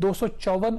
254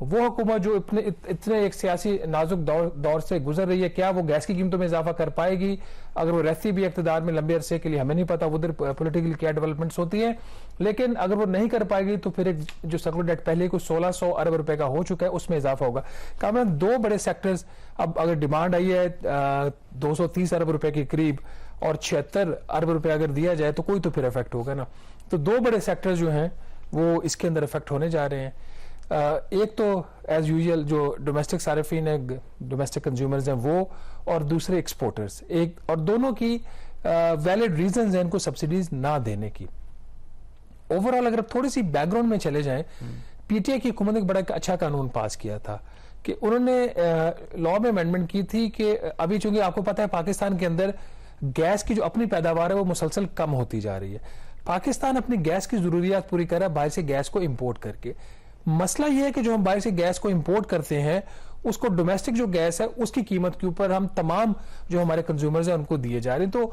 وہ حکومت جو اتنے ایک سیاسی نازک دور سے گزر رہی ہے, کیا وہ گیس کی قیمتوں میں اضافہ کر پائے گی؟ اگر وہ رہتی بھی اقتدار میں لمبے عرصے کے لیے, ہمیں نہیں پتا ادھر پولیٹیکل کیا ڈیولپمنٹس ہوتی ہیں, لیکن اگر وہ نہیں کر پائے گی تو پھر ایک جو سرکولر ڈیٹ پہلے کو 1600 ارب روپے کا ہو چکا ہے, اس میں اضافہ ہوگا. کامران, دو بڑے سیکٹرز, اب اگر ڈیمانڈ آئی ہے 230 ارب روپے کے قریب اور 76 ارب روپے اگر دیا جائے تو کوئی تو پھر افیکٹ ہوگا نا. تو دو بڑے سیکٹر جو ہیں وہ اس کے اندر افیکٹ ہونے جا رہے ہیں. ایک تو ایز یوزول جو ڈومیسٹک صارفین ہیں, ڈومیسٹک کنزیومرز ہیں وہ, اور دوسرے ایکسپورٹرز. ایک اور دونوں کی ویلڈ ریزنز ہیں ان کو سبسڈیز نہ دینے کی. اوورآل اگر آپ تھوڑی سی بیک گراؤنڈ میں چلے جائیں, پی ٹی آئی کی حکومت نے ایک بڑا اچھا قانون پاس کیا تھا کہ انہوں نے لا میں امینڈمنٹ کی تھی کہ ابھی چونکہ آپ کو پتا ہے پاکستان کے اندر گیس کی جو اپنی پیداوار ہے وہ مسلسل کم ہوتی جا رہی ہے. پاکستان اپنی گیس کی ضروریات پوری کر رہا ہے باہر سے گیس کو امپورٹ کر کے. مسئلہ یہ ہے کہ جو ہم باہر سے گیس کو امپورٹ کرتے ہیں اس کو ڈومیسٹک جو گیس ہے اس کی قیمت کے اوپر ہم تمام جو ہمارے کنزیومرز ہیں ان کو دیے جا رہے ہیں. تو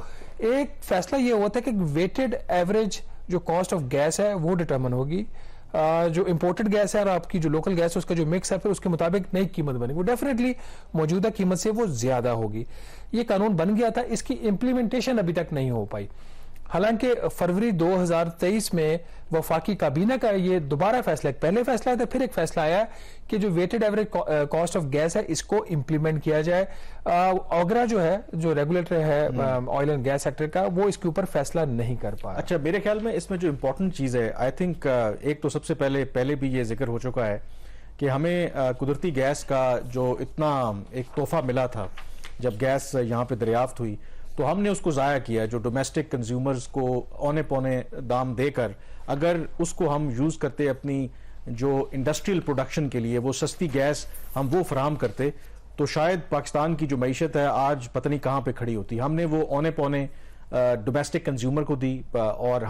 ایک فیصلہ یہ ہوتا ہے کہ ویٹڈ ایوریج جو کاسٹ آف گیس ہے وہ ڈٹرمن ہوگی. جو امپورٹڈ گیس ہے اور آپ کی جو لوکل گیس ہے اس کا جو مکس ہے پھر اس کے مطابق نئی قیمت بنے گی, وہ ڈیفینیٹلی موجودہ قیمت سے وہ زیادہ ہوگی. یہ قانون بن گیا تھا, اس کی امپلیمنٹیشن ابھی تک نہیں ہو پائی. حالانکہ فروری 2023 میں وفاقی کابینہ کا یہ دوبارہ فیصلہ, ایک پہلے فیصلہ آیا تھا پھر ایک فیصلہ آیا کہ جو weighted average cost of gas ہے اس کو امپلیمنٹ کیا جائے. اوگرا جو ہے جو ریگولیٹر ہے آئل اینڈ گیس سیکٹر کا, وہ اس کے اوپر فیصلہ نہیں کر پایا. اچھا, میرے خیال میں اس میں جو امپورٹنٹ چیز ہے, آئی تھنک ایک تو سب سے پہلے بھی یہ ذکر ہو چکا ہے کہ ہمیں قدرتی گیس کا جو اتنا ایک تحفہ ملا تھا جب گیس یہاں پہ دریافت ہوئی, تو ہم نے اس کو ضائع کیا. جو ڈومیسٹک کنزیومرز کو اونے پونے دام دے کر اگر اس کو ہم یوز کرتے اپنی جو انڈسٹریل پروڈکشن کے لیے, وہ سستی گیس ہم وہ فراہم کرتے, تو شاید پاکستان کی جو معیشت ہے آج پتہ نہیں کہاں پہ کھڑی ہوتی. ہم نے وہ اونے پونے ڈومیسٹک کنزیومر کو دی اور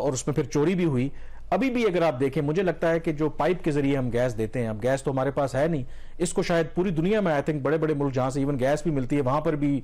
اس میں پھر چوری بھی ہوئی. ابھی بھی اگر آپ دیکھیں, مجھے لگتا ہے کہ جو پائپ کے ذریعے ہم گیس دیتے ہیں, اب گیس تو ہمارے پاس ہے نہیں, اس کو شاید پوری دنیا میں آئی تھنک بڑے بڑے ملک جہاں سے ایون گیس بھی ملتی ہے وہاں پر بھی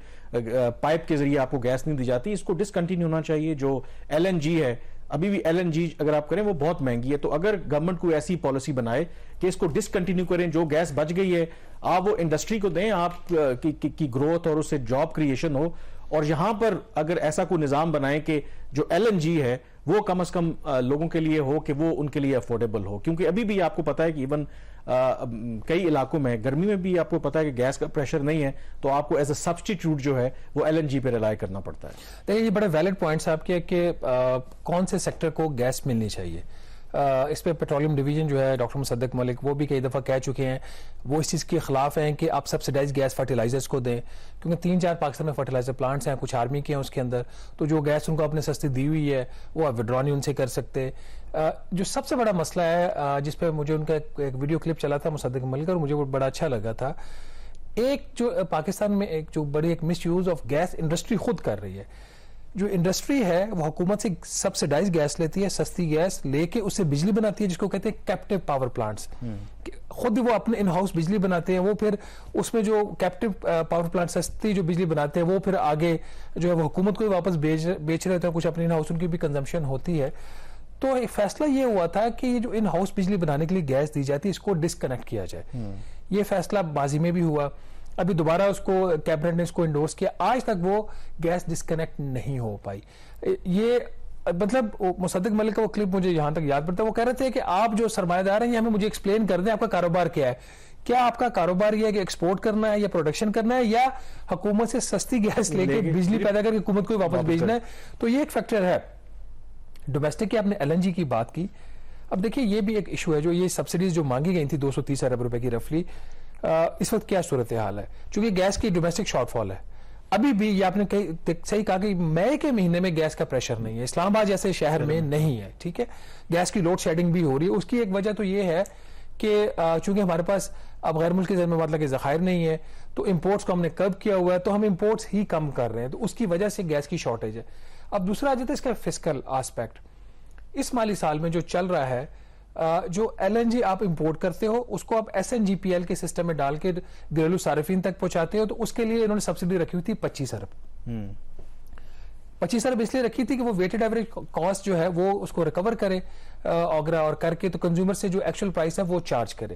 پائپ کے ذریعے آپ کو گیس نہیں دی جاتی. اس کو ڈسکنٹینیو ہونا چاہیے. جو ایل این جی ہے, ابھی بھی ایل این جی اگر آپ کریں وہ بہت مہنگی ہے, تو اگر گورنمنٹ کوئی ایسی پالیسی بنائے کہ اس کو ڈسکنٹینیو کریں, جو گیس بچ گئی ہے آپ وہ انڈسٹری کو دیں, آپ کی گروتھ اور اس سے جاب کریشن ہو. اور یہاں پر اگر ایسا کوئی نظام بنائیں کہ جو ایل این جی ہے وہ کم از کم لوگوں کے لیے ہو کہ وہ ان کے لیے افورڈیبل ہو, کیونکہ ابھی بھی آپ کو پتا ہے کہ ایون کئی علاقوں میں گرمی میں بھی آپ کو پتا ہے کہ گیس کا پریشر نہیں ہے, تو آپ کو ایز اے سبسٹیٹیوٹ جو ہے وہ ایل این جی پہ ریلائی کرنا پڑتا ہے. دیکھیں یہ بڑے ویلڈ پوائنٹس آپ کے کہ کون سے سیکٹر کو گیس ملنی چاہیے. اس پہ پیٹرولیم ڈویژن جو ہے ڈاکٹر مصدق ملک وہ بھی کئی دفعہ کہہ چکے ہیں, وہ اس چیز کے خلاف ہیں کہ آپ سبسڈائز گیس فرٹیلائزرز کو دیں, کیونکہ 3-4 پاکستان میں فرٹیلائزر پلانٹس ہیں, کچھ آرمی کے ہیں اس کے اندر, تو جو گیس ان کو اپنے سستی دی ہوئی ہے وہ آپ وڈرا نہیں ان سے کر سکتے. جو سب سے بڑا مسئلہ ہے جس پہ مجھے ان کا ایک ویڈیو کلپ چلا تھا مصدق ملک, اور مجھے وہ بڑا اچھا لگا تھا, ایک جو پاکستان میں ایک جو بڑی ایک مس یوز آف گیس انڈسٹری خود کر رہی ہے. جو انڈسٹری ہے وہ حکومت سے سبسڈائز گیس لیتی ہے, سستی گیس لے کے اس سے بجلی بناتی ہے, جس کو کہتے ہیں کیپٹیو پاور پلانٹس. خود وہ اپنے ان ہاؤس بجلی بناتے ہیں, وہ پھر اس میں جو کیپٹیو پاور پلانٹ سستی جو بجلی بناتے ہیں وہ پھر آگے جو ہے وہ حکومت کو واپس بیچ رہے ہیں, کچھ اپنے ان ہاؤس ان کی بھی کنزمپشن ہوتی ہے. تو ایک فیصلہ یہ ہوا تھا کہ یہ جو ان ہاؤس بجلی بنانے کے لیے گیس دی جاتی ہے اس کو ڈسکنیکٹ کیا جائے. یہ فیصلہ ماضی میں بھی ہوا, ابھی دوبارہ اس کو کیبنٹ نے اس کو انڈورس کیا, آج تک وہ گیس ڈسکنیکٹ نہیں ہو پائی. یہ مطلب مصدق ملک کا وہ کلپ مجھے یہاں تک یاد پڑتا ہے, وہ کہہ رہے تھے کہ آپ جو سرمایہ دار ہیں ہمیں مجھے ایکسپلین کر دیں آپ کا کاروبار کیا ہے. کیا آپ کا کاروبار یہ ہے کہ ایکسپورٹ کرنا ہے یا پروڈکشن کرنا ہے, یا حکومت سے سستی گیس لے کے بجلی پیدا کر کے حکومت کو واپس بھیجنا ہے. تو یہ ایک فیکٹر ہے. ڈومیسٹک کی آپ نے ایل این جی کی بات کی, اب دیکھیے یہ بھی ایک ایشو ہے. جو یہ سبسڈیز جو مانگی گئی تھی 230 ارب روپے کی رفلی, اس وقت کیا صورتحال ہے, چونکہ گیس کی ڈومیسٹک شارٹ فال ہے. ابھی بھی یہ آپ نے صحیح کہا کہ مئی کے مہینے میں گیس کا پریشر نہیں ہے, اسلام آباد جیسے شہر میں نہیں ہے, ٹھیک ہے. گیس کی لوڈ شیڈنگ بھی ہو رہی ہے. اس کی ایک وجہ تو یہ ہے کہ چونکہ ہمارے پاس اب غیر ملکی زر میں مطلب کہ ذخائر نہیں ہے, تو امپورٹس کو ہم نے کب کیا ہوا ہے, تو ہم امپورٹس ہی کم کر رہے ہیں, تو اس کی وجہ سے گیس کی شارٹیج ہے. اب دوسرا آ جاتا ہے اس کا فسکل آسپیکٹ. اس مالی سال میں جو چل رہا ہے, جو ایل این جی آپ امپورٹ کرتے ہو اس کو آپ S N G P L کے سسٹم میں ڈال کے گھریلو صارفین تک پہنچاتے ہو, تو اس کے لیے انہوں نے سبسڈی رکھی ہوئی تھی 25 ارب. 25 ارب اس لیے رکھی تھی کہ وہ ویٹڈ ایوریج کاسٹ جو ہے وہ اس کو ریکور کرے اوگرا, اور کر کے تو کنزیومر سے جو ایکچوئل پرائس ہے وہ چارج کرے.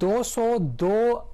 202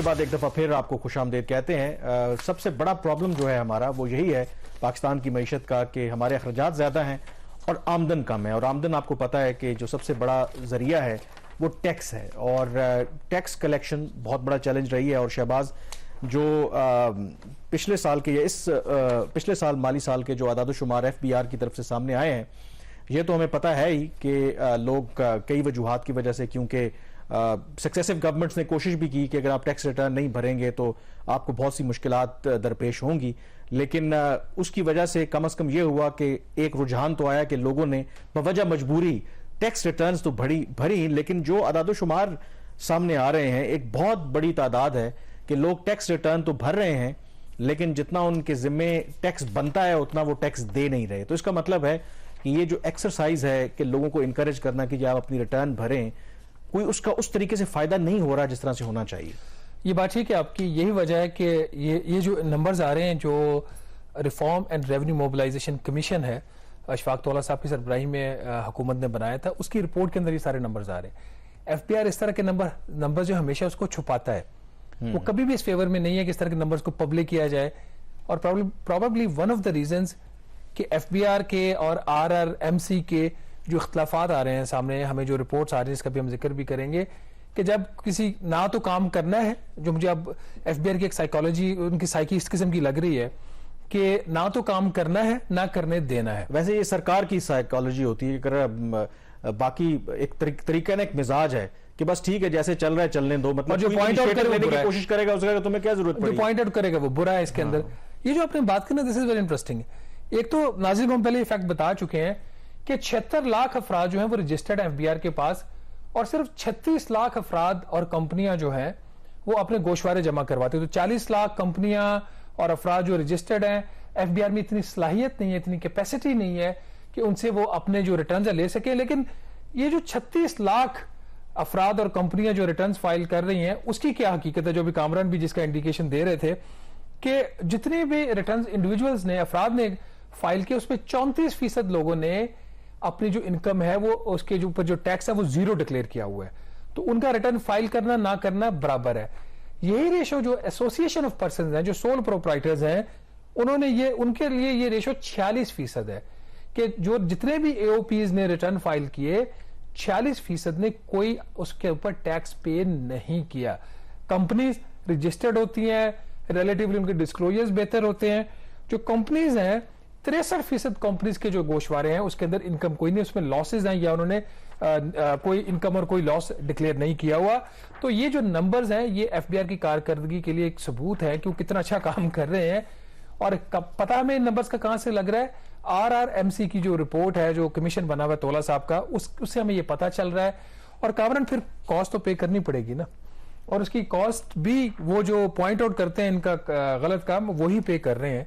کے بعد ایک دفعہ پھر آپ کو خوش آمدید کہتے ہیں. سب سے بڑا پرابلم جو ہے ہمارا وہ یہی ہے پاکستان کی معیشت کا کہ ہمارے اخراجات زیادہ ہیں اور آمدن کم ہے. اور آمدن آپ کو پتہ ہے کہ جو سب سے بڑا ذریعہ ہے وہ ٹیکس ہے, اور ٹیکس کلیکشن بہت بڑا چیلنج رہی ہے. اور شہباز, جو پچھلے سال کے یا اس پچھلے سال مالی سال کے جو اعداد و شمار FBR کی طرف سے سامنے آئے ہیں, یہ تو ہمیں پتہ ہے ہی کہ لوگ کئی وجوہات کی وجہ سے, کیونکہ سکسیسو گورنمنٹس نے کوشش بھی کی کہ اگر آپ ٹیکس ریٹرن نہیں بھریں گے تو آپ کو بہت سی مشکلات درپیش ہوں گی, لیکن اس کی وجہ سے کم از کم یہ ہوا کہ ایک رجحان تو آیا کہ لوگوں نے بوجہ مجبوری ٹیکس ریٹرنز تو بھری, لیکن جو اعداد و شمار سامنے آ رہے ہیں ایک بہت بڑی تعداد ہے کہ لوگ ٹیکس ریٹرن تو بھر رہے ہیں لیکن جتنا ان کے ذمے ٹیکس بنتا ہے اتنا وہ ٹیکس دے نہیں رہے. تو اس کا مطلب ہے کہ یہ جو ایکسرسائز ہے کہ لوگوں کو انکریج کرنا کہ آپ اپنی ریٹرن بھریں, کوئی اس کا اس طریقے سے فائدہ نہیں ہو رہا جس طرح سے ہونا چاہیے. یہ بات ٹھیک ہے آپ کی, یہی وجہ ہے کہ یہ جو نمبرز آ رہے ہیں جو reform and revenue mobilisation commission ہے اشفاق تولا صاحب کی سربراہی میں حکومت نے بنایا تھا, اس کی رپورٹ کے اندر یہ سارے نمبرز آ رہے ہیں. FBR اس طرح کے نمبر جو ہمیشہ اس کو چھپاتا ہے, وہ کبھی بھی اس فیور میں نہیں ہے کہ اس طرح کے نمبرز کو پبلک کیا جائے. اور probably one of the reasons کہ FBR کے اور RRMC کے جو اختلافات آ رہے ہیں سامنے, ہمیں جو رپورٹس آ رہی ہیں اس کا بھی ہم ذکر بھی کریں گے کہ جب کسی نہ تو کام کرنا ہے, جو مجھے اب FBR کی ایک سائیکالوجی ان کی سائیکی اس قسم کی لگ رہی ہے کہ نہ تو کام کرنا ہے نہ کرنے دینا ہے. ویسے یہ سرکار کی سائیکالوجی ہوتی ہے, اگر باقی ایک طریقہ نا ایک مزاج ہے کہ بس ٹھیک ہے جیسے چل رہا ہے چلنے دو, مطلب جو پوائنٹ آؤٹ کرنے کی کوشش کرے گا اس کا تمہیں کیا ضرورت پڑے, جو پوائنٹ آؤٹ کرے گا وہ برا ہے اس کے اندر. یہ جو آپ نے بات کرنا, دس از ویری انٹرسٹنگ. ایک تو ناظرین کو ہم پہلے یہ فیکٹ بتا چکے ہیں کہ 76 لاکھ افراد جو ہیں وہ رجسٹرڈ ہیں FBR کے پاس, اور صرف 36 لاکھ افراد اور کمپنیاں جو ہیں وہ اپنے گوشوارے جمع کرواتے ہیں. تو 40 لاکھ کمپنیاں اور افراد جو رجسٹرڈ ہیں, FBR میں اتنی صلاحیت نہیں ہے, اتنی کیپیسٹی نہیں ہے کہ ان سے وہ اپنے جو ریٹرنز لے سکیں. لیکن یہ جو 36 لاکھ افراد اور کمپنیاں جو ریٹرنز فائل کر رہی ہیں اس کی کیا حقیقت ہے, جو بھی کامران بھی جس کا انڈیکیشن دے رہے تھے کہ جتنے بھی ریٹرنز انڈیویجولز نے, افراد نے فائل کیا, اس میں 34% لوگوں نے اپنی جو انکم ہے وہ اس کے اوپر جو ٹیکس ہے وہ 0 ڈکلیئر کیا ہوا ہے. تو ان کا ریٹرن فائل کرنا نہ کرنا برابر ہے. یہی ریشو جو ایسوسیشن آف پرسنز ہیں, جو سول پروپرائٹرز ہیں, انہوں نے ان کے لیے یہ ریشو 46% ہے کہ جو جتنے بھی AOPs نے ریٹرن فائل کیے 46% نے کوئی اس کے اوپر ٹیکس پے نہیں کیا. کمپنیز رجسٹرڈ ہوتی ہیں, ریلیٹیولی ان کے ڈسکلوجرز بہتر ہوتے ہیں. جو کمپنیز ہیں 63% کمپنیز کے جو گوشوارے ہیں اس کے اندر انکم کوئی نہیں, اس میں لاسز ہیں یا انہوں نے کوئی انکم اور کوئی لاس ڈکلیئر نہیں کیا ہوا. تو یہ جو نمبرز ہیں یہ FBR کی کارکردگی کے لیے ایک ثبوت ہے کہ وہ کتنا اچھا کام کر رہے ہیں. اور پتہ ہمیں ان نمبرز کا کہاں سے لگ رہا ہے, RRMC کی جو رپورٹ ہے جو کمیشن بنا ہوا ہے تولا صاحب کا, اس سے ہمیں یہ پتہ چل رہا ہے. اور کامران پھر کاسٹ تو پے کرنی پڑے گی نا, اور اس کی کاسٹ بھی وہ جو پوائنٹ آؤٹ کرتے ہیں ان کا غلط کام وہی پے کر رہے ہیں.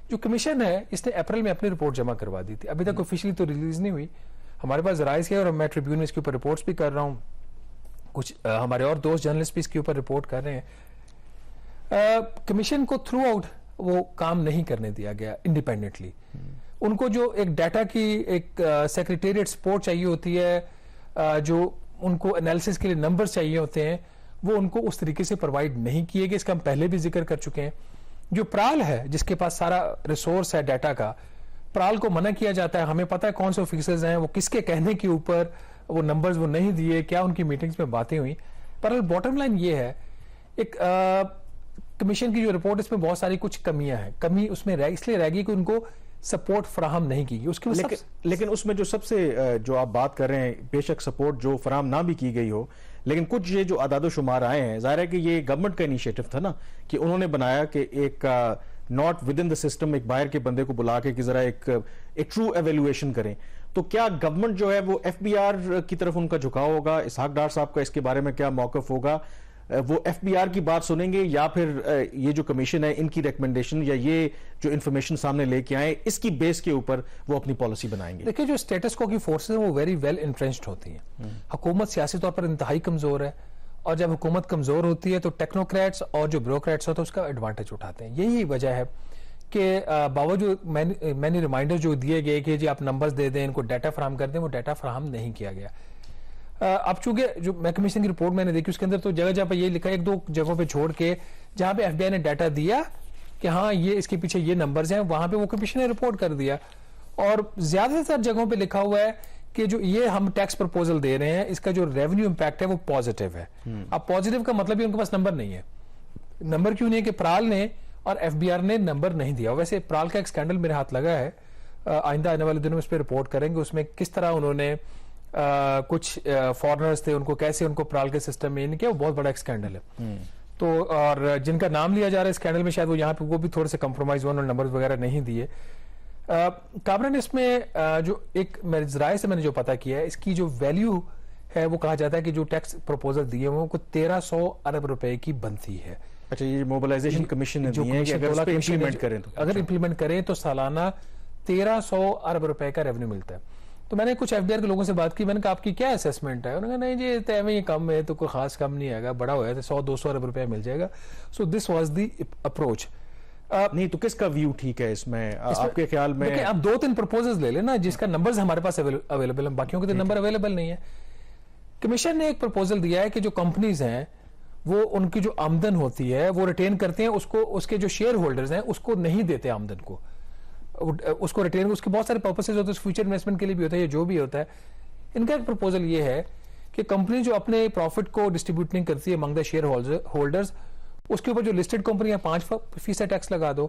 جو کمیشن ہے اس نے اپریل میں اپنی رپورٹ جمع کروا دی تھی, ابھی تک آفیشلی تو ریلیز نہیں ہوئی. ہمارے پاس ذرائع ہے اور میں ٹریبیون میں اس کے اوپر رپورٹس بھی کر رہا ہوں, کچھ ہمارے اور دوست جرنلسٹ بھی اس کے اوپر رپورٹ کر رہے ہیں. کمیشن کو تھرو آؤٹ وہ کام نہیں کرنے دیا گیا انڈیپینڈنٹلی. ان کو جو ایک ڈیٹا کی ایک سیکریٹریٹ سپورٹ چاہیے ہوتی ہے, جو ان کو انالیسس کے لیے نمبرز چاہیے ہوتے ہیں, وہ ان کو اس طریقے سے پرووائڈ نہیں کیے گئے. اس کا ہم پہلے بھی ذکر کر چکے ہیں. جو پرال ہے جس کے پاس سارا ریسورس ہے ڈیٹا کا, پرال کو منع کیا جاتا ہے. ہمیں پتہ ہے کون سے آفیسرز ہیں, وہ کس کے کہنے کے اوپر وہ نمبرز وہ نہیں دیے, کیا ان کی میٹنگز میں باتیں ہوئی. پر باٹم لائن یہ ہے, ایک کمیشن کی جو رپورٹ اس میں بہت ساری کچھ کمیاں ہیں. کمی اس میں اس لیے رہ گئی کہ ان کو سپورٹ فراہم نہیں کی گئی. لیکن اس میں جو سب سے جو آپ بات کر رہے ہیں, بے شک سپورٹ جو فراہم نہ بھی کی گئی ہو, لیکن کچھ یہ جو اعداد و شمار آئے ہیں, ظاہر ہے کہ یہ گورنمنٹ کا انیشیٹو تھا نا, کہ انہوں نے بنایا کہ ایک not with in the system, ایک باہر کے بندے کو بلا کے کہ ذرا ایک ٹرو ایویلویشن کریں. تو کیا گورنمنٹ جو ہے وہ FBR کی طرف ان کا جھکاؤ ہوگا؟ اسحاق ڈار صاحب کا اس کے بارے میں کیا موقف ہوگا؟ وہ FBR کی بات سنیں گے یا پھر یہ جو کمیشن ہے ان کی ریکمنڈیشن یا یہ جو انفارمیشن سامنے لے کے آئیں اس کی بیس کے اوپر وہ اپنی پالیسی بنائیں گے؟ دیکھیں, جو اسٹیٹس کو کی فورسز ہیں وہ ویری ویل انٹرنچڈ ہوتی ہیں. حکومت سیاسی طور پر انتہائی کمزور ہے, اور جب حکومت کمزور ہوتی ہے تو ٹیکنوکریٹس اور جو بیوروکریٹس ہوتے ہیں اس کا ایڈوانٹیج اٹھاتے ہیں. یہی وجہ ہے کہ باوجود میں نے ریمائنڈر جو دیے گئے کہ جی آپ نمبرز دے دیں, ان کو ڈیٹا فراہم کر دیں, وہ ڈیٹا فراہم نہیں کیا گیا. اب چونکہ جو میں کمیشن کی رپورٹ میں نے دیکھی اس کے اندر تو جگہ جگہ پہ یہ لکھا ہے، ایک دو جگہوں پہ چھوڑ کے جہاں پہ FBI نے ڈیٹا دیا کہ ہاں یہ اس کے پیچھے یہ نمبرز ہیں، وہاں پہ وہ کمیشن نے رپورٹ کر دیا. اور زیادہ تر جگہوں پہ لکھا ہوا ہے کہ جو یہ ہم ٹیکس پرپوزل دے رہے ہیں اس کا جو ریونیو امپیکٹ ہے وہ پازیٹیو ہے. اب پازیٹیو کا مطلب ہی ان کے پاس نمبر نہیں ہے. نمبر کیوں نہیں ہے کہ پرال نے اور FBR نے نمبر نہیں دیا. ویسے پرال کا ایک اسکینڈل میرے ہاتھ لگا ہے، آئندہ آنے والے دنوں میں اس پہ رپورٹ کریں گے، اس میں کس طرح انہوں نے کچھ فارنرز تھے ان کو کیسے ان کو پرال کے سسٹم میں کیا، وہ بہت بڑا ایک اسکینڈل ہے. تو اور جن کا نام لیا جا رہا ہے اسکینڈل میں شاید وہ یہاں پہ وہ بھی تھوڑے سے کمپرومائز ہوئے اور نمبرز وغیرہ نہیں دیے. کامران اس میں جو ایک ذرائع سے میں نے جو پتا کیا ہے اس کی جو ویلیو ہے وہ کہا جاتا ہے کہ جو ٹیکس پروپوزل دیے وہ 1300 ارب روپے کی بنتی ہے. اچھا، یہ موبلائزیشن کمیشن نے دی ہے کہ اگر اس پہ امپلیمنٹ کریں تو اگر امپلیمنٹ کریں تو سالانہ 1300 ارب روپے کا ریونیو ملتا ہے. تو میں نے کچھ FBR کے لوگوں سے بات کی، میں نے کہا آپ کی کیا اسیسمنٹ ہے؟ انہوں نے کہا نہیں جی طے میں یہ کم ہے تو کوئی خاص کم نہیں آئے گا، بڑا ہوا ہے 100-200 ارب روپے مل جائے گا. سو دس واز دی اپروچ. نہیں تو کس کا ویو ٹھیک ہے اس میں آپ کے خیال میں؟ آپ 2-3 پرپوزلز لے لیں نا جس کا نمبرز ہمارے پاس اویلیبل ہیں، باقیوں کے تو نمبر اویلیبل نہیں ہے. کمیشن نے ایک پرپوزل دیا ہے کہ جو کمپنیز ہیں وہ ان کی جو آمدن ہوتی ہے وہ ریٹین کرتے ہیں، اس کے جو شیئر ہولڈرز ہیں اس کو نہیں دیتے آمدن کو، اس کو ریٹین، اس کے بہت سارے پرپسز ہوتے ہیں، فیوچر انویسٹمنٹ کے لیے بھی ہوتا ہے، یہ جو بھی ہوتا ہے. ان کا ایک پرپوزل یہ ہے کہ کمپنی جو اپنے پروفٹ کو ڈسٹریبیوٹ نہیں کرتی ہے امنگ دا شیئر ہولڈرز، اس کے اوپر جو لسٹڈ کمپنیاں 5% ٹیکس لگا دو،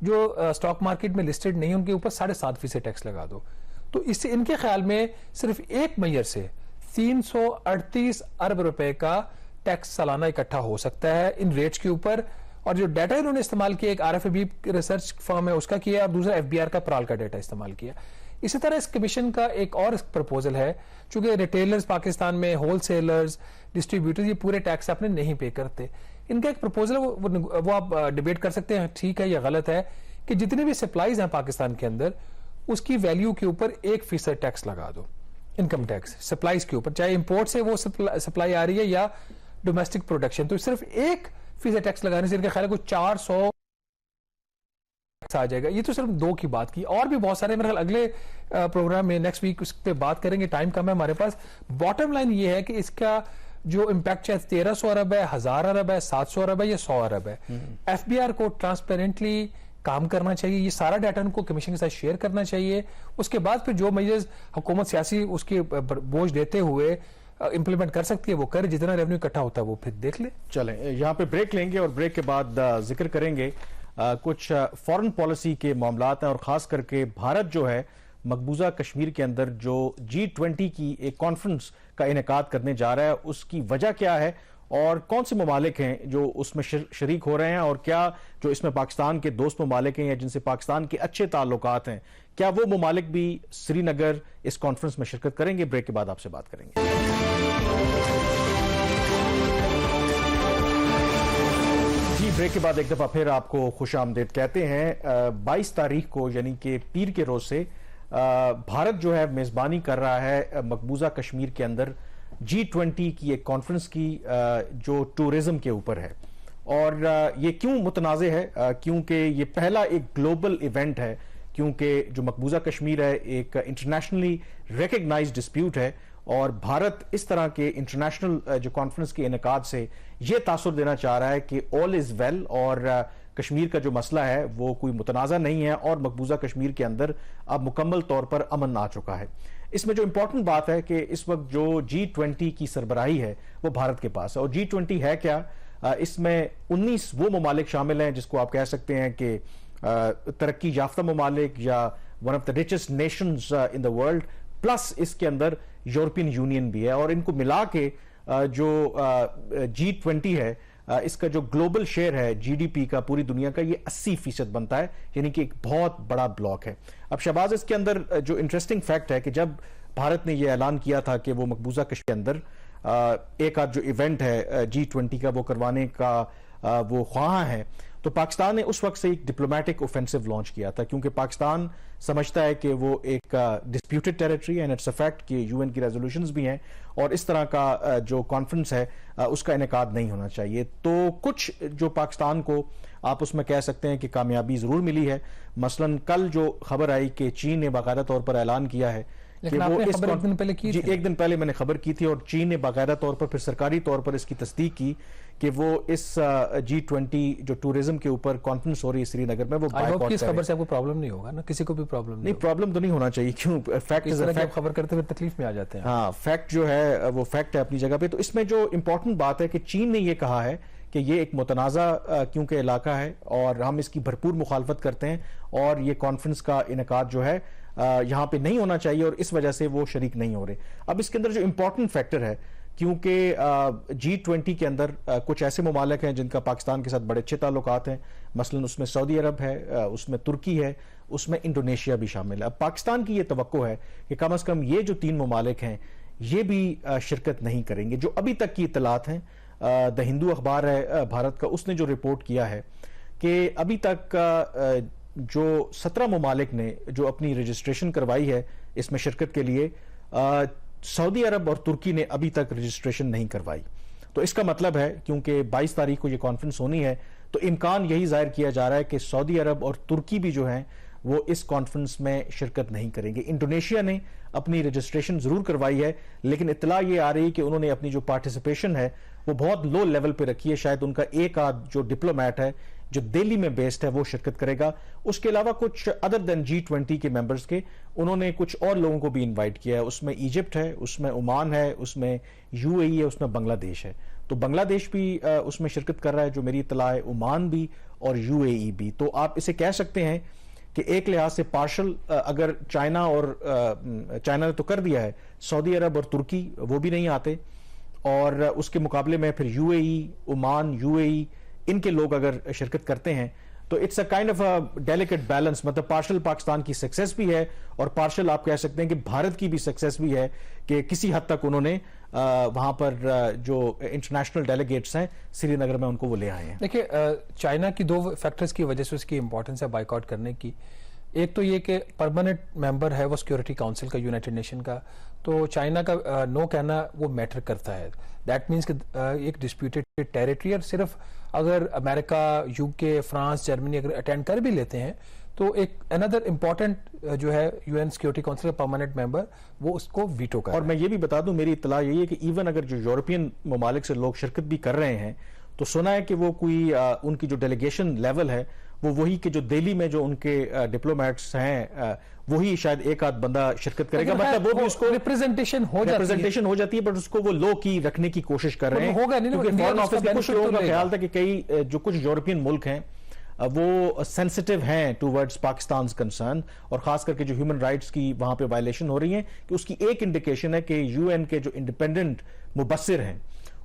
جو اسٹاک مارکیٹ میں لسٹڈ نہیں ان کے اوپر 7.5% ٹیکس لگا دو. تو اس سے ان کے خیال میں صرف ایک میئر سے 338 ارب روپے کا ٹیکس سالانہ اکٹھا ہو سکتا ہے ان ریٹس کے اوپر. اور جو ڈیٹا انہوں نے استعمال کیا ایک RFAB ریسرچ فرم ہے اس کا کیا اور دوسرا FBR کا پرال کا ڈیٹا استعمال کیا. اسی طرح اس کمیشن کا ایک اور پرپوزل ہے، چونکہ ریٹیلرز پاکستان میں ہول سیلرز ڈسٹریبیوٹرز یہ پورے ٹیکس اپنے نہیں پے کرتے. ان کا ایک پرپوزل ہے وہ آپ ڈیبیٹ کر سکتے ہیں ٹھیک ہے یا غلط ہے، کہ جتنے بھی سپلائیز ہیں پاکستان کے اندر اس کی ویلیو کے اوپر 1% ٹیکس لگا دو، انکم ٹیکس سپلائیز کے اوپر، چاہے امپورٹ سے وہ سپلائی آ رہی ہے یا ڈومیسٹک پروڈکشن. تو صرف 1% ٹیکس لگانے سے ان کا خیال ہے کوئی 400 آ جائے گا. یہ تو صرف 2 کی بات کی، اور بھی بہت سارے میرے خیال اگلے پروگرام میں نیکسٹ ویک اس پہ بات کریں گے، ٹائم کم ہے ہمارے پاس. باٹم لائن یہ ہے کہ اس کا جو امپیکٹ چاہے 1300 ارب ہے، 1000 ارب ہے، 700 ارب ہے یا 100 ارب ہے، FBR کو ٹرانسپیرنٹلی کام کرنا چاہیے. یہ سارا ڈیٹا ان کو کمیشن کے ساتھ شیئر کرنا چاہیے. اس کے بعد پھر جو میجرز حکومت سیاسی اس کے بوجھ دیتے ہوئے امپلیمنٹ کر سکتی ہے وہ کرے، جتنا ریونیو اکٹھا ہوتا ہے وہ پھر دیکھ لے. چلیں یہاں پہ بریک لیں گے اور بریک کے بعد ذکر کریں گے کچھ فورن پالیسی کے معاملات ہیں، اور خاص کر کے بھارت جو ہے مقبوضہ کشمیر کے اندر جو G20 کی ایک کانفرنس کا انعقاد کرنے جا رہا ہے اس کی وجہ کیا ہے اور کون سے ممالک ہیں جو اس میں شریک ہو رہے ہیں، اور کیا جو اس میں پاکستان کے دوست ممالک ہیں یا جن سے پاکستان کے اچھے تعلقات ہیں کیا وہ ممالک بھی سری نگر اس کانفرنس میں شرکت کریں گے؟ بریک کے بعد آپ سے بات کریں گے. جی بریک کے بعد ایک دفعہ پھر آپ کو خوش آمدید کہتے ہیں. 22 تاریخ کو یعنی کہ پیر کے روز سے بھارت جو ہے میزبانی کر رہا ہے مقبوضہ کشمیر کے اندر G20 کی ایک کانفرنس کی جو ٹورزم کے اوپر ہے. اور یہ کیوں متنازع ہے؟ کیونکہ یہ پہلا ایک گلوبل ایونٹ ہے، کیونکہ جو مقبوضہ کشمیر ہے ایک انٹرنیشنلی ریکگنائزڈ ڈسپیوٹ ہے، اور بھارت اس طرح کے انٹرنیشنل جو کانفرنس کے انعقاد سے یہ تاثر دینا چاہ رہا ہے کہ آل از ویل، اور کشمیر کا جو مسئلہ ہے وہ کوئی متنازع نہیں ہے اور مقبوضہ کشمیر کے اندر اب مکمل طور پر امن آ چکا ہے. اس میں جو امپورٹنٹ بات ہے کہ اس وقت جو G20 کی سربراہی ہے وہ بھارت کے پاس ہے. اور G20 ہے کیا؟ اس میں 19 وہ ممالک شامل ہیں جس کو آپ کہہ سکتے ہیں کہ ترقی یافتہ ممالک یا one of the richest nations in the world, plus اس کے اندر یورپین یونین بھی ہے. اور ان کو ملا کے جو G20 ہے اس کا جو گلوبل شیئر ہے GDP کا پوری دنیا کا، یہ 80% بنتا ہے، یعنی کہ ایک بہت بڑا بلاک ہے. اب شہباز اس کے اندر جو انٹرسٹنگ فیکٹ ہے کہ جب بھارت نے یہ اعلان کیا تھا کہ وہ مقبوضہ کشمیر کے اندر ایک آدھ جو ایونٹ ہے G20 کا وہ کروانے کا وہ خواہاں ہے، تو پاکستان نے اس وقت سے ایک ڈپلومیٹک اوفینسو لانچ کیا تھا، کیونکہ پاکستان سمجھتا ہے کہ وہ ایک disputed territory and it's a fact کہ UN کی ریزولوشنز بھی ہیں اور اس طرح کا جو کانفرنس ہے اس کا انعقاد نہیں ہونا چاہیے. تو کچھ جو پاکستان کو آپ اس میں کہہ سکتے ہیں کہ کامیابی ضرور ملی ہے. مثلا کل جو خبر آئی کہ چین نے باقاعدہ طور پر اعلان کیا ہے لیکن آپ نے خبر ایک دن پہلے کی جی ایک دن پہلے میں نے خبر کی تھی اور چین نے باقاعدہ طور پر پھر سرکاری طور پر اس کی تصدیق کی کہ وہ اس G20 جو ٹورزم کے اوپر کانفرنس ہو رہی ہے سری نگر میں وہ بائیکاٹ کریں۔ اس خبر سے آپ کو پرابلم نہیں ہوگا نا، کسی کو بھی پرابلم نہیں، پرابلم تو نہیں ہونا چاہیے، کیوں فیکٹ اس طرح کی خبر کرتے ہوئے تکلیف میں آ جاتے ہیں۔ ہاں فیکٹ جو ہے وہ فیکٹ ہے اپنی جگہ پہ۔ تو اس میں جو امپورٹنٹ بات ہے کہ چین نے یہ کہا ہے کہ یہ ایک متنازع کیونکہ علاقہ ہے اور ہم اس کی بھرپور مخالفت کرتے ہیں اور یہ کانفرنس کا انعقاد جو ہے یہاں پہ نہیں ہونا چاہیے اور اس وجہ سے وہ شریک نہیں ہو رہے۔ اب اس کے اندر جو امپورٹنٹ فیکٹر ہے، کیونکہ G20 کے اندر کچھ ایسے ممالک ہیں جن کا پاکستان کے ساتھ بڑے اچھے تعلقات ہیں، مثلا اس میں سعودی عرب ہے، اس میں ترکی ہے، اس میں انڈونیشیا بھی شامل ہے۔ اب پاکستان کی یہ توقع ہے کہ کم از کم یہ جو 3 ممالک ہیں یہ بھی شرکت نہیں کریں گے۔ جو ابھی تک کی اطلاعات ہیں، دا ہندو اخبار ہے بھارت کا، اس نے جو رپورٹ کیا ہے کہ ابھی تک جو 17 ممالک نے جو اپنی رجسٹریشن کروائی ہے اس میں شرکت کے لیے، سعودی عرب اور ترکی نے ابھی تک رجسٹریشن نہیں کروائی۔ تو اس کا مطلب ہے کیونکہ 22 تاریخ کو یہ کانفرنس ہونی ہے تو امکان یہی ظاہر کیا جا رہا ہے کہ سعودی عرب اور ترکی بھی جو ہیں وہ اس کانفرنس میں شرکت نہیں کریں گے۔ انڈونیشیا نے اپنی رجسٹریشن ضرور کروائی ہے لیکن اطلاع یہ آ رہی ہے کہ انہوں نے اپنی جو پارٹیسپیشن ہے وہ بہت لو لیول پہ رکھی ہے، شاید ان کا ایک آدھ جو ڈپلومیٹ ہے جو دہلی میں بیسڈ ہے وہ شرکت کرے گا۔ اس کے علاوہ کچھ ادر دین G20 کے ممبرز کے انہوں نے کچھ اور لوگوں کو بھی انوائٹ کیا ہے، اس میں ایجپٹ ہے، اس میں عمان ہے، اس میں UAE ہے، اس میں بنگلہ دیش ہے۔ تو بنگلہ دیش بھی اس میں شرکت کر رہا ہے جو میری اطلاع ہے، عمان بھی اور UAE بھی۔ تو آپ اسے کہہ سکتے ہیں کہ ایک لحاظ سے پارشل اگر چائنا نے تو کر دیا ہے، سعودی عرب اور ترکی وہ بھی نہیں آتے، اور اس کے مقابلے میں پھر UAE، عمان، UAE ان کے لوگ اگر شرکت کرتے ہیں تو it's a kind of a delicate balance, مطلب پارشل پاکستان کی سکسیس بھی ہے اور پارشل آپ کہہ سکتے ہیں کہ بھارت کی بھی سکسیس بھی ہے کہ کسی حد تک انہوں نے وہاں پر جو انٹرنیشنل ڈیلیگیٹس ہیں سری نگر میں ان کو وہ لے آئے ہیں۔ دیکھیں چائنا کی 2 فیکٹرز کی وجہ سے اس کی امپورٹنس ہے بائیکاٹ کرنے کی۔ ایک تو یہ کہ پرماننٹ ممبر ہے وہ سیکورٹی کاؤنسل کا، یونائٹڈ نیشن کا، تو چائنا کا نو کہنا وہ میٹر کرتا ہے۔ دیٹ مینس کہ ایک ڈسپیوٹڈ ٹیریٹری، اور صرف اگر امریکہ، UK، فرانس، جرمنی اگر اٹینڈ کر بھی لیتے ہیں تو ایک اندر امپورٹنٹ جو ہے UN سیکورٹی کاؤنسل کا پرماننٹ ممبر وہ اس کو ویٹو کر۔ اور میں یہ بھی بتا دوں، میری اطلاع یہی ہے کہ ایون اگر جو یورپین ممالک سے لوگ شرکت بھی کر رہے ہیں تو سنا ہے کہ وہ کوئی ان کی جو ڈیلیگیشن لیول ہے وہ وہی کہ جو دہلی میں جو ان کے ڈپلومیٹس ہیں وہی شاید ایک آدھ بندہ شرکت کرے گا، مطلب وہ بھی اس کو ریپریزنٹیشن ہو جاتی ہے، بٹ اس کو وہ لو کی رکھنے کی کوشش کر رہے ہیں۔ ہوگا نہیں، کیونکہ فارن آفس کے کچھ لوگوں کا خیال تھا کہ کئی جو کچھ یورپین ملک ہیں وہ سینسٹیو ہیں ٹوورڈز پاکستان's کنسرن، اور خاص کر کے جو ہیومن رائٹس کی وہاں پہ وائلیشن ہو رہی ہیں، کہ اس کی ایک انڈیکیشن ہے کہ UN کے جو انڈیپینڈنٹ مبصر ہیں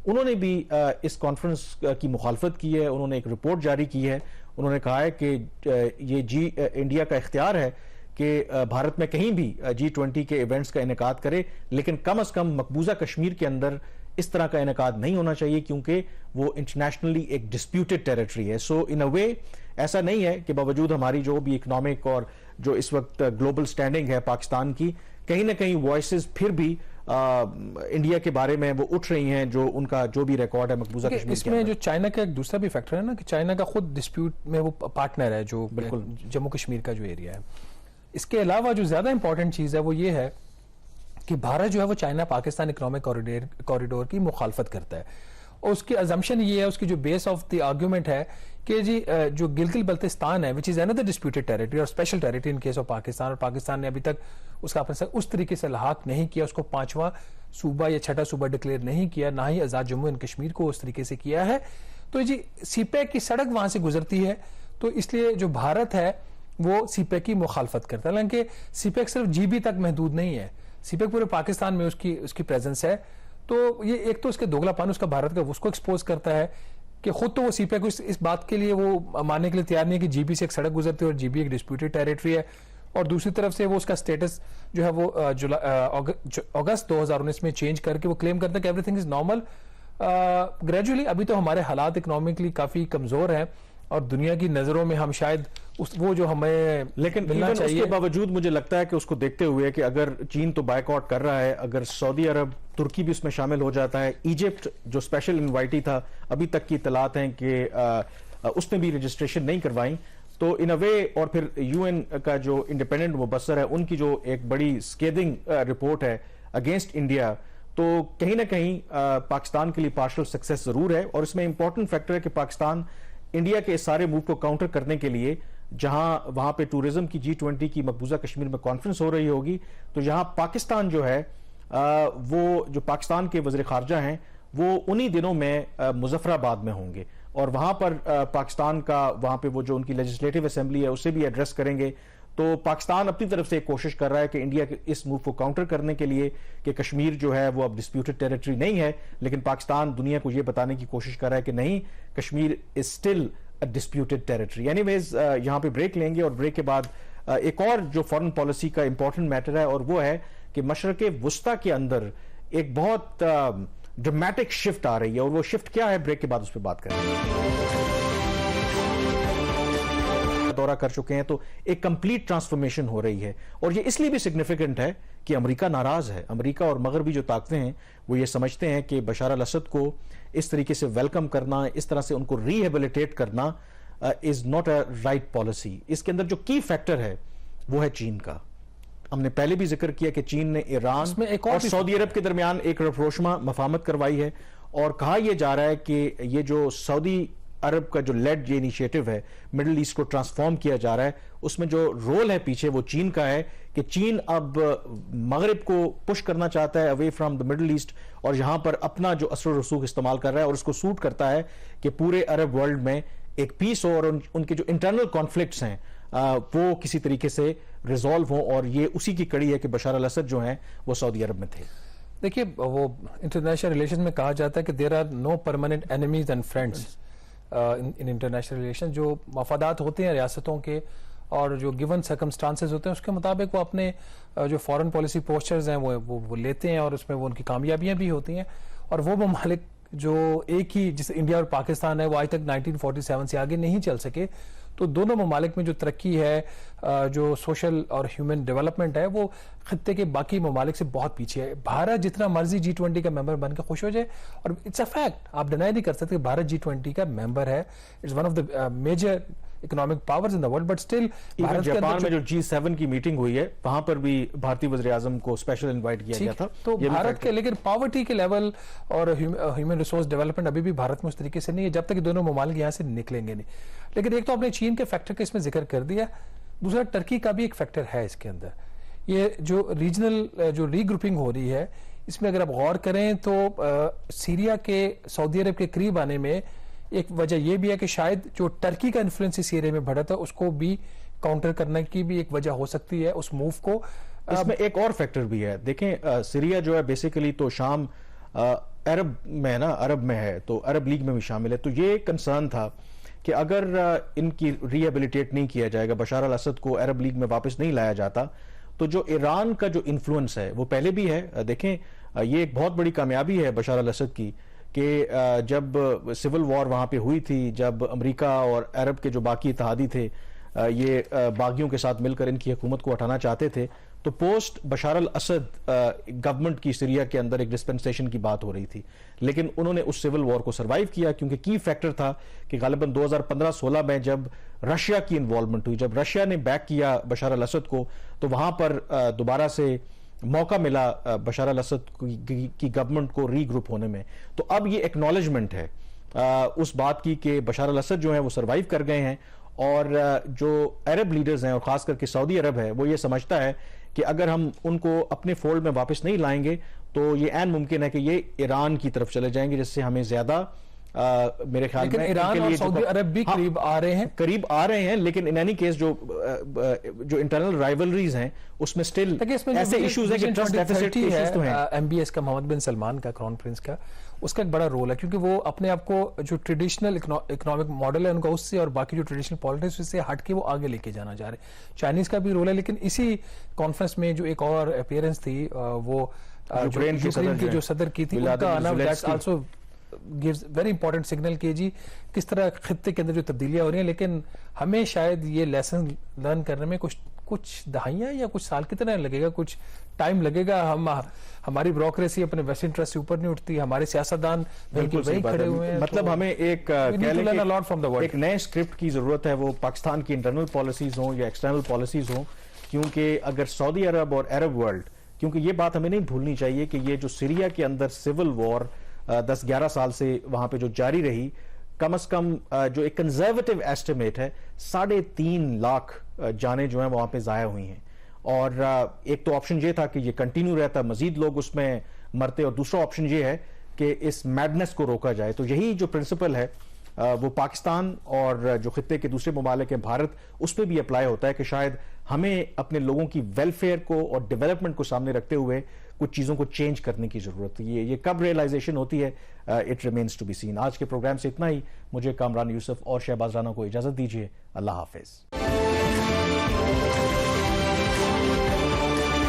انہوں نے بھی اس کانفرنس کی مخالفت کی ہے۔ انہوں نے ایک رپورٹ جاری کی ہے، انہوں نے کہا ہے کہ یہ انڈیا کا اختیار ہے کہ بھارت میں کہیں بھی G20 کے ایونٹس کا انعقاد کرے، لیکن کم از کم مقبوضہ کشمیر کے اندر اس طرح کا انعقاد نہیں ہونا چاہیے کیونکہ وہ انٹرنیشنلی ایک ڈسپیوٹڈ ٹیریٹری ہے۔ سو ان اے وے ایسا نہیں ہے کہ باوجود ہماری جو بھی اکنامک اور جو اس وقت گلوبل سٹینڈنگ ہے پاکستان کی، کہیں نہ کہیں وائسز پھر بھی انڈیا کے بارے میں وہ اٹھ رہی ہیں جو ان کا جو بھی ریکارڈ ہے مقبوضہ کشمیر کے اس میں جو چائنا کا ایک دوسرا بھی فیکٹر ہے نا کہ چائنا کا خود ڈسپیوٹ میں وہ پارٹنر ہے جو بالکل جموں کشمیر کا جو ایریا ہے۔ اس کے علاوہ جو زیادہ امپورٹنٹ چیز ہے وہ یہ ہے کہ بھارت جو ہے وہ چائنا پاکستان اکنامک کوریڈور کی مخالفت کرتا ہے، اور اس کی ازمپشن یہ ہے، اس کی جو بیس آف دی آرگیومنٹ ہے کہ جی جو گلگت بلتستان ہے وچ از another disputed territory اور special territory in case of Pakistan, اور پاکستان نے ابھی تک اس کا اپنے اس طریقے سے لحاق نہیں کیا، اس کو 5واں صوبہ یا 6ٹھا صوبہ ڈکلیئر نہیں کیا، نہ ہی آزاد جموں اینڈ کشمیر کو اس طریقے سے کیا ہے۔ تو جی سی پیک کی سڑک وہاں سے گزرتی ہے، تو اس لیے جو بھارت ہے وہ سی پیک کی مخالفت کرتا ہے، حالانکہ سی پیک صرف GB تک محدود نہیں ہے، سی پیک پورے پاکستان میں اس کی پریزنس ہے۔ تو یہ ایک تو اس کے دوگلا پان اس کا بھارت کا اس کو ایکسپوز کرتا ہے کہ خود تو وہ سی پیک اس بات کے لیے وہ ماننے کے لیے تیار نہیں ہے کہ GB سے ایک سڑک گزرتی ہے اور GB ایک ڈسپیوٹڈ ٹیریٹری ہے، اور دوسری طرف سے وہ اس کا سٹیٹس جو ہے وہ اگست 2019 میں چینج کر کے وہ کلیم کرتا ہے کہ every thing is normal. Gradually ابھی تو ہمارے حالات اکنامکلی کافی کمزور ہیں اور دنیا کی نظروں میں ہم شاید وہ جو ہمیں لیکن اس کے باوجود مجھے لگتا ہے کہ اس کو دیکھتے ہوئے کہ اگر چین تو بائیک آؤٹ کر رہا ہے، اگر سعودی عرب، ترکی بھی اس میں شامل ہو جاتا ہے، ایجپٹ جو اسپیشل انوائٹی تھا ابھی تک کی اطلاعات ہیں کہ اس نے بھی رجسٹریشن نہیں کروائیں، تو ان اے وے اور پھر یو این کا جو انڈیپینڈنٹ مبصر ہے ان کی جو ایک بڑی سکیدنگ رپورٹ ہے اگینسٹ انڈیا، تو کہیں نہ کہیں پاکستان کے لیے پارشل سکسیس ضرور ہے. اور اس میں امپورٹنٹ فیکٹر ہے کہ پاکستان انڈیا کے اس سارے موو کو کاؤنٹر کرنے کے لیے جہاں وہاں پہ ٹورزم کی G20 کی مقبوضہ کشمیر میں کانفرنس ہو رہی ہوگی، تو یہاں پاکستان جو ہے وہ جو پاکستان کے وزیر خارجہ ہیں وہ انہی دنوں میں مظفر آباد میں ہوں گے، اور وہاں پر پاکستان کا وہاں پہ وہ جو ان کی لیجسلیٹو اسمبلی ہے اسے بھی ایڈریس کریں گے. تو پاکستان اپنی طرف سے ایک کوشش کر رہا ہے کہ انڈیا کے اس موو کو کاؤنٹر کرنے کے لیے کہ کشمیر جو ہے وہ اب ڈسپیوٹڈ ٹیریٹری نہیں ہے، لیکن پاکستان دنیا کو یہ بتانے کی کوشش کر رہا ہے کہ نہیں، Kashmir is still disputed territory. Anyways یہاں پہ بریک لیں گے، اور بریک کے بعد ایک اور جو فارن پالیسی کا امپورٹنٹ میٹر ہے، اور وہ ہے کہ مشرق وسطیٰ کے اندر ایک بہت ڈرامیٹک شفٹ آ رہی ہے، اور وہ شفٹ کیا ہے، بریک کے بعد اس پہ بات کریں گے. دورہ کر چکے ہیں تو ایک کمپلیٹ ٹرانسفارمیشن ہو رہی ہے، اور یہ اس لیے بھی سگنیفیکنٹ ہے کہ امریکہ ناراض ہے. امریکہ اور مغربی جو طاقتیں ہیں وہ یہ سمجھتے ہیں کہ بشار الاسد کو اس طریقے سے ویلکم کرنا، اس طرح سے ان کو ریہیبلیٹیٹ کرنا is not a right policy. اس کے اندر جو کی فیکٹر ہے وہ ہے چین کا. ہم نے پہلے بھی ذکر کیا کہ چین نے ایران اور سعودی عرب کے درمیان ایک رفروشما مفاہمت کروائی ہے، اور کہا یہ جا رہا ہے کہ یہ جو سعودی عرب کا جو لیڈ یہ انیشیٹو ہے مڈل ایسٹ کو ٹرانسفارم کیا جا رہا ہے، اس میں جو رول ہے پیچھے وہ چین کا ہے کہ چین اب مغرب کو پش کرنا چاہتا ہے away from the middle east, اور یہاں پر اپنا جو اثر و رسوخ استعمال کر رہا ہے، اور اس کو سوٹ کرتا ہے کہ پورے عرب ورلڈ میں ایک پیس ہو، اور ان کے جو انٹرنل کانفلکٹس ہیں وہ کسی طریقے سے ریزالو ہوں. اور یہ اسی کی کڑی ہے کہ بشار الاسد جو ہیں وہ سعودی عرب میں تھے. دیکھیے، وہ انٹرنیشنل ریلیشن میں کہا جاتا ہے کہ there are no permanent enemies and friends in international relation. جو مفادات ہوتے ہیں ریاستوں کے اور جو گیون سرکمسٹانسز ہوتے ہیں اس کے مطابق وہ اپنے جو فارن پالیسی پوسچرز ہیں وہ لیتے ہیں، اور اس میں وہ ان کی کامیابیاں بھی ہوتی ہیں. اور وہ ممالک جو ایک ہی جیسے انڈیا اور پاکستان ہے وہ آج تک 1947 سے آگے نہیں چل سکے، تو دونوں ممالک میں جو ترقی ہے، جو سوشل اور ہیومن ڈیولپمنٹ ہے، وہ خطے کے باقی ممالک سے بہت پیچھے ہے. بھارت جتنا مرضی G20 کا ممبر بن کے خوش ہو جائے، اور اٹس اے فیکٹ، آپ ڈینائی نہیں کر سکتے کہ بھارت G20 کا ممبر ہے، it's one of the major economic powers in the world. But still Japan میں جو G7 کی میٹنگ ہوئی ہے وہاں پر بھی بھارتی وزیر اعظم کو اسپیشل انوائٹ کیا گیا تھا. تو بھارت کے لیکن پاورٹی کے لیول اور ہیومن ریسورس ڈیولپمنٹ ابھی بھی بھارت میں اس طریقے سے نہیں ہے جب تک کہ دونوں ممالک یہاں سے نکلیں گے نہیں. لیکن ایک تو آپ نے چین کے فیکٹر کا اس میں ذکر کر دیا، دوسرا ٹرکی کا بھی ایک فیکٹر ہے اس کے اندر. یہ جو ریجنل جو ری گروپنگ ہو رہی ہے اس میں اگر آپ غور کریں تو سیریا کے سعودی عرب کے قریب آنے میں ایک وجہ یہ بھی ہے کہ شاید جو ٹرکی کا انفلوئنس اس ایریا میں بڑھا تھا اس کو بھی کاؤنٹر کرنے کی بھی ایک وجہ ہو سکتی ہے اس موو کو. اس میں ایک اور فیکٹر بھی ہے. دیکھیں سیریا جو ہے بیسیکلی تو شام عرب میں نا، عرب میں ہے، تو عرب لیگ میں بھی شامل ہے. تو یہ کنسرن تھا کہ اگر ان کی ریہیبلیٹیٹ نہیں کیا جائے گا، بشار الاسد کو عرب لیگ میں واپس نہیں لایا جاتا، تو جو ایران کا جو انفلوئنس ہے وہ پہلے بھی ہے. دیکھیں یہ ایک بہت بڑی کامیابی ہے بشار الاسد کی کہ جب سول وار وہاں پہ ہوئی تھی، جب امریکہ اور عرب کے جو باقی اتحادی تھے یہ باغیوں کے ساتھ مل کر ان کی حکومت کو ہٹانا چاہتے تھے، تو پوسٹ بشار الاسد گورنمنٹ کی سیریا کے اندر ایک ڈسپنسیشن کی بات ہو رہی تھی، لیکن انہوں نے اس سول وار کو سروائیو کیا کیونکہ کی فیکٹر تھا کہ غالباً 2015-16 میں جب رشیا کی انوالومنٹ ہوئی، جب رشیا نے بیک کیا بشار الاسد کو، تو وہاں پر دوبارہ سے موقع ملا بشار الاسد کی گورنمنٹ کو ری گروپ ہونے میں. تو اب یہ ایکنالجمنٹ ہے اس بات کی کہ بشار الاسد جو ہیں وہ سروائیو کر گئے ہیں، اور جو عرب لیڈرز ہیں اور خاص کر کے سعودی عرب ہے وہ یہ سمجھتا ہے کہ اگر ہم ان کو اپنے فولڈ میں واپس نہیں لائیں گے تو یہ عین ممکن ہے کہ یہ ایران کی طرف چلے جائیں گے، جس سے ہمیں زیادہ میرے خیال میں ایران اور سعودی عرب بھی قریب آ رہے ہیں، لیکن ان اینی کیس جو انٹرنل رائیولریز ہیں اس میں سٹل ایسے ایشوز ہیں کہ ٹرسٹ ڈیفیسٹ ایشوز تو ہیں. ایم بی ایس کا محمد بن سلمان کا کراؤن پرنس کا اس کا ایک بڑا رول ہے کیونکہ وہ اپنے آپ کو جو ٹریڈیشنل اکنامک ماڈل ہے ان کا اس سے اور باقی جو ٹریڈیشنل پالیٹکس سے ہٹ کے وہ آگے لے کے جانا چاہ رہے ہیں. چائنیز کا بھی رول ہے، لیکن اسی کانفرنس میں جو ایک اور اپیئرنس تھی وہ یوکرین کی جو صدر کی تھی، ان کا آنا that's also gives very important signal کہ جی کس طرح خطے کے اندر جو تبدیلیاں ہو رہی ہیں. لیکن ہمیں شاید یہ لیسن لرن کرنے میں کچھ کچھ دہائیاں یا کچھ سال کتنا لگے گا, کچھ ٹائم لگے گا. ہماری بیوروکریسی اپنے ویسٹ انٹرسٹ سے اوپر نہیں اٹھتی, ہمارے سیاستدان وہی کھڑے ہوئے ہیں. مطلب ہمیں ایک نئے اسکرپٹ کی ضرورت ہے, وہ پاکستان کی انٹرنل پالیسیز ہوں یا ایکسٹرنل پالیسیز ہوں, کیونکہ اگر سعودی عرب اور عرب ورلڈ, کیونکہ یہ بات ہمیں نہیں بھولنی چاہیے کہ یہ جو سیریا کے اندر سول وار 10-11 سال سے وہاں پہ جو جاری رہی, کم از کم جو ایک کنزرویٹو ایسٹیمیٹ ہے 3.5 لاکھ جانیں جو ہیں وہاں پہ ضائع ہوئی ہیں. اور ایک تو آپشن یہ تھا کہ یہ کنٹینیو رہتا, مزید لوگ اس میں مرتے, اور دوسرا آپشن یہ ہے کہ اس میڈنس کو روکا جائے. تو یہی جو پرنسپل ہے وہ پاکستان اور جو خطے کے دوسرے ممالک ہیں بھارت, اس پہ بھی اپلائی ہوتا ہے کہ شاید ہمیں اپنے لوگوں کی ویلفیئر کو اور ڈیولپمنٹ کو سامنے رکھتے ہوئے کچھ چیزوں کو چینج کرنے کی ضرورت ہے. یہ کب ریئلائزیشن ہوتی ہے, it remains to be seen. آج کے پروگرام سے اتنا ہی. مجھے کامران یوسف اور شہباز رانا کو اجازت دیجیے. اللہ حافظ.